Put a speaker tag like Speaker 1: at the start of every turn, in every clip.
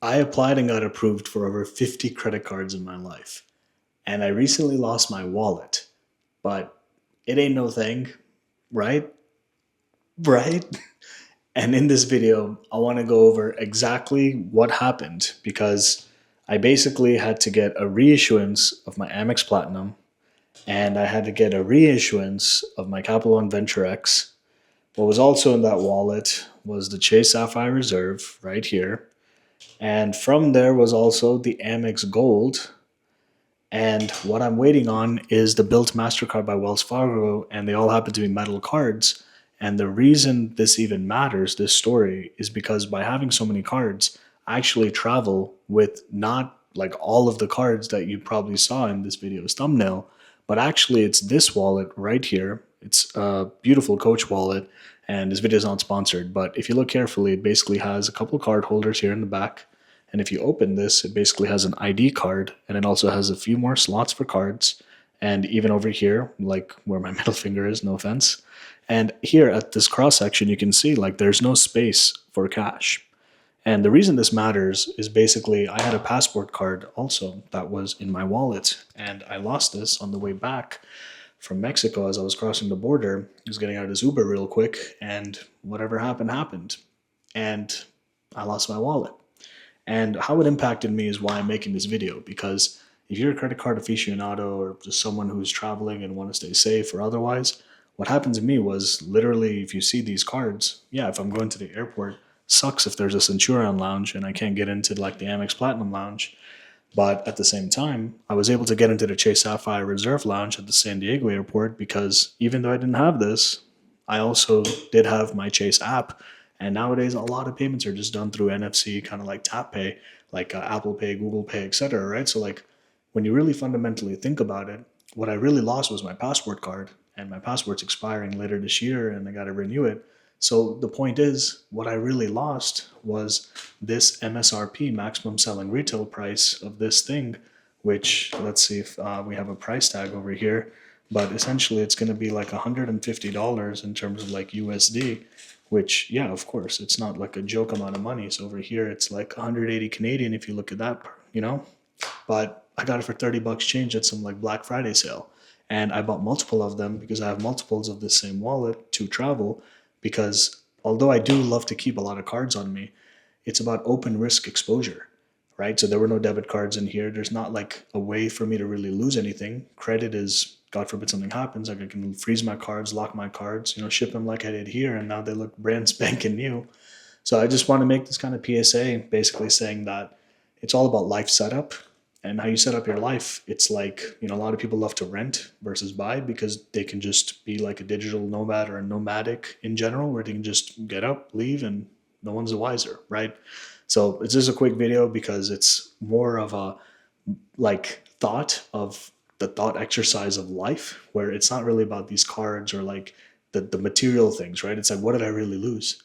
Speaker 1: I applied and got approved for over 50 credit cards in my life. And I recently lost my wallet. But it ain't no thing, right? Right? And in this video, I want to go over exactly what happened because I basically had to get a reissuance of my Amex Platinum and I had to get a reissuance of my Capital One Venture X. What was also in that wallet was the Chase Sapphire Reserve right here. And from there was also the Amex Gold. And what I'm waiting on is the Built MasterCard by Wells Fargo, and they all happen to be metal cards. And the reason this even matters, this story, is because by having so many cards, I actually travel with not like all of the cards that you probably saw in this video's thumbnail, but actually it's this wallet right here. It's a beautiful Coach wallet, and this video is not sponsored, but if you look carefully, it basically has a couple card holders here in the back, and if you open this, it basically has an ID card and it also has a few more slots for cards. And even over here, like where my middle finger is, no offense. And here at this cross section, you can see like there's no space for cash. And the reason this matters is basically I had a passport card also that was in my wallet. And I lost this on the way back from Mexico as I was crossing the border. I was getting out of this Uber real quick, and whatever happened, happened. And I lost my wallet. And how it impacted me is why I'm making this video. Because if you're a credit card aficionado or just someone who's traveling and want to stay safe or otherwise, what happened to me was literally if you see these cards, yeah, if I'm going to the airport, sucks if there's a Centurion lounge and I can't get into like the Amex Platinum lounge. But at the same time, I was able to get into the Chase Sapphire Reserve Lounge at the San Diego airport because even though I didn't have this, I also did have my Chase app. And nowadays, a lot of payments are just done through NFC, kind of like Tap Pay, like Apple Pay, Google Pay, etc. Right? So, like, when you really fundamentally think about it, what I really lost was my passport card, and my passport's expiring later this year, and I got to renew it. So the point is, what I really lost was this MSRP, maximum selling retail price of this thing, which let's see if we have a price tag over here, but essentially it's going to be like $150 in terms of like USD, which yeah, of course, it's not like a joke amount of money. So over here it's like 180 Canadian if you look at that, you know, but I got it for 30 bucks change at some like Black Friday sale. And I bought multiple of them because I have multiples of this same wallet to travel. Because although I do love to keep a lot of cards on me, it's about open risk exposure, right? So there were no debit cards in here. There's not like a way for me to really lose anything. Credit is, God forbid something happens, like I can freeze my cards, lock my cards, you know, ship them like I did here, and now they look brand spanking new. So I just want to make this kind of PSA, basically saying that it's all about life setup and how you set up your life. It's like, you know, a lot of people love to rent versus buy because they can just be like a digital nomad or a nomadic in general, where they can just get up, leave, and no one's the wiser, right? So it's just a quick video because it's more of a like thought of the thought exercise of life, where it's not really about these cards or like the material things, right? It's like, what did I really lose?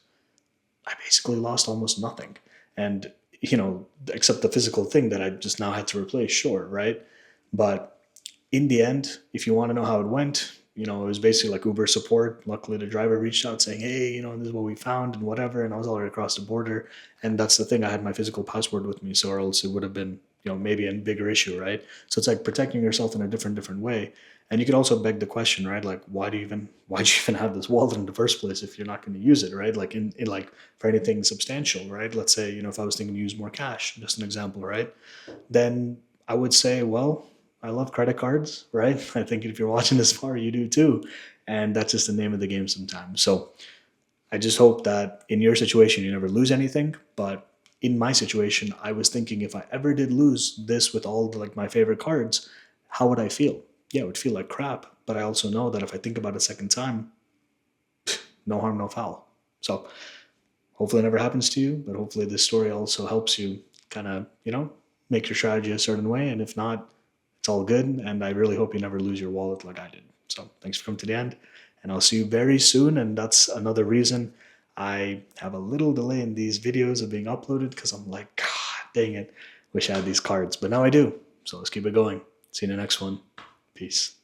Speaker 1: I basically lost almost nothing. And, you know, except the physical thing that I just now had to replace, sure, right? But in the end, if you want to know how it went, you know, it was basically like Uber support. Luckily, the driver reached out saying, hey, you know, this is what we found and whatever. And I was already across the border. And that's the thing, I had my physical passport with me. So, or else it would have been, you know, maybe a bigger issue, right? So it's like protecting yourself in a different way. And you could also beg the question, right? Like, why'd you even have this wallet in the first place if you're not going to use it, right? Like in like for anything substantial, right? Let's say, you know, if I was thinking to use more cash, just an example, right? Then I would say, well, I love credit cards, right? I think if you're watching this far, you do too. And that's just the name of the game sometimes. So I just hope that in your situation, you never lose anything. But in my situation, I was thinking if I ever did lose this with all the, like my favorite cards, how would I feel? Yeah, it would feel like crap. But I also know that if I think about it a second time, no harm, no foul. So hopefully it never happens to you, but hopefully this story also helps you kind of, you know, make your strategy a certain way. And if not, it's all good. And I really hope you never lose your wallet like I did. So thanks for coming to the end. And I'll see you very soon. And that's another reason I have a little delay in these videos of being uploaded because I'm like, God dang it. Wish I had these cards. But now I do. So let's keep it going. See you in the next one. Peace.